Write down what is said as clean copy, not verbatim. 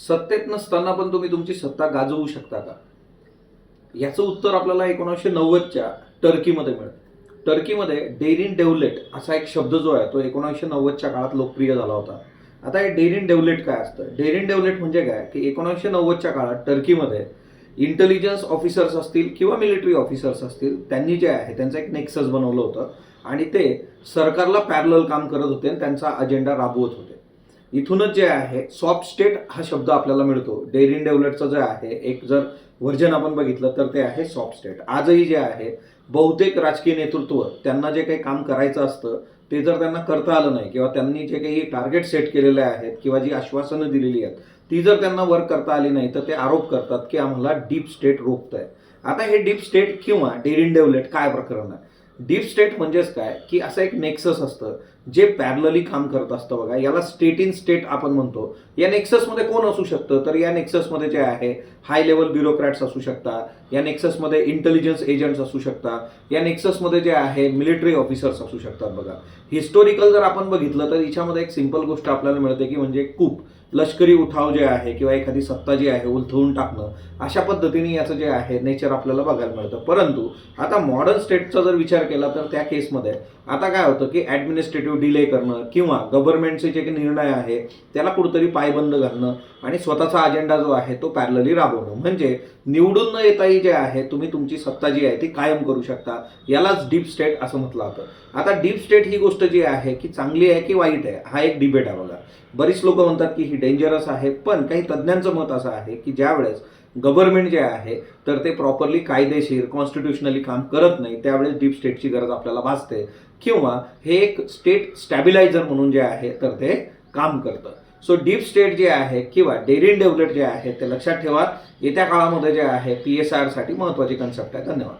सत्तेत नसताना पण तुम्ही तुमची सत्ता गाजवू शकता का? याचं उत्तर आपल्याला 1990च्या टर्कीमध्ये मिळतं. टर्कीमध्ये डेरिन डेव्हलेट असा एक शब्द जो आहे तो 1990च्या काळात लोकप्रिय झाला होता. आता हे डेरिन डेव्हलेट काय असतं? डेरिन डेव्हलेट म्हणजे काय की 1990च्या काळात टर्कीमध्ये इंटेलिजन्स ऑफिसर्स असतील किंवा मिलिटरी ऑफिसर्स असतील, त्यांनी जे आहे त्यांचं एक नेक्सस बनवलं होतं आणि ते सरकारला पॅरलल काम करत होते आणि त्यांचा अजेंडा राबवत होते. इथूनच जे आहे सॉफ्ट स्टेट हा शब्द आपल्याला मिळतो. डेरिन डेव्हलेटचं जे आहे एक जर व्हर्जन आपण बघितलं तर ते आहे सॉफ्ट स्टेट. आजही जे आहे बहुतेक राजकीय नेतृत्व त्यांना जे काही काम करायचं असतं ते जर त्यांना करता आलं नाही किंवा त्यांनी जे काही टार्गेट सेट केलेले आहेत किंवा जी आश्वासनं दिलेली आहेत ती जर त्यांना वर्क करता आली नाही तर ते आरोप करतात की आम्हाला डीप स्टेट रोखतंय. आता हे डीप स्टेट किंवा डेरिन डेव्हलेट काय प्रकरण आहे? डीप स्टेट म्हणजेच काय की असं एक नेक्सस असतं जे पॅरलली काम करत असतं बघा. याला स्टेट इन स्टेट आपण म्हणतो. या नेक्ससमध्ये कोण असू शकतं? तर या नेक्ससमध्ये जे आहे हाय लेवल ब्युरोक्रॅट्स असू शकतात, या नेक्ससमध्ये इंटेलिजन्स एजंट्स असू शकतात, या नेक्ससमध्ये जे आहे मिलिटरी ऑफिसर्स असू शकतात बघा. हिस्टोरिकल जर आपण बघितलं तर याच्यामध्ये एक सिंपल गोष्ट आपल्याला मिळते की म्हणजे कूप, लष्करी उठाव जे आहे किंवा एखादी सत्ता जी आहे उलथवून टाकणं, अशा पद्धतीने याचं जे आहे नेचर आपल्याला बघायला मिळतं. परंतु आता मॉडर्न स्टेटचा जर विचार केला तर त्या केसमध्ये आता काय होतं की ॲडमिनिस्ट्रेटिव्ह डिले करणं किंवा गव्हर्नमेंटचे जे काही निर्णय आहे त्याला कुठेतरी पायबंद घालणं आणि स्वतःचा अजेंडा जो आहे तो पॅरलली राबवणं, म्हणजे निवडून न येताही जे आहे तुम्ही तुमची सत्ता जी आहे ती कायम करू शकता. यालाच डीप स्टेट असं म्हटलं जातं. आता डीप स्टेट ही गोष्ट जी आहे की चांगली आहे की वाईट आहे हा एक डिबेट आहे बघा. बरीच लोक म्हणतात की ही डेंजरस आहे, पण काही तज्ज्ञांचं मत असं आहे की ज्यावेळेस गव्हर्नमेंट जे आहे तर ते प्रॉपरली कायदेशीर कॉन्स्टिट्युशनली काम करत नाही त्यावेळेस डीप स्टेटची गरज आपल्याला भासते किंवा हे एक स्टेट स्टॅबिलायझर म्हणून जे आहे तर ते काम करतं. सो डीप स्टेट जे आहे किंवा डेरिन डेव्हलेट जे आहे ते लक्षात ठेवा. येत्या काळामध्ये जे आहे PSR साठी महत्त्वाची कन्सेप्ट आहे. धन्यवाद.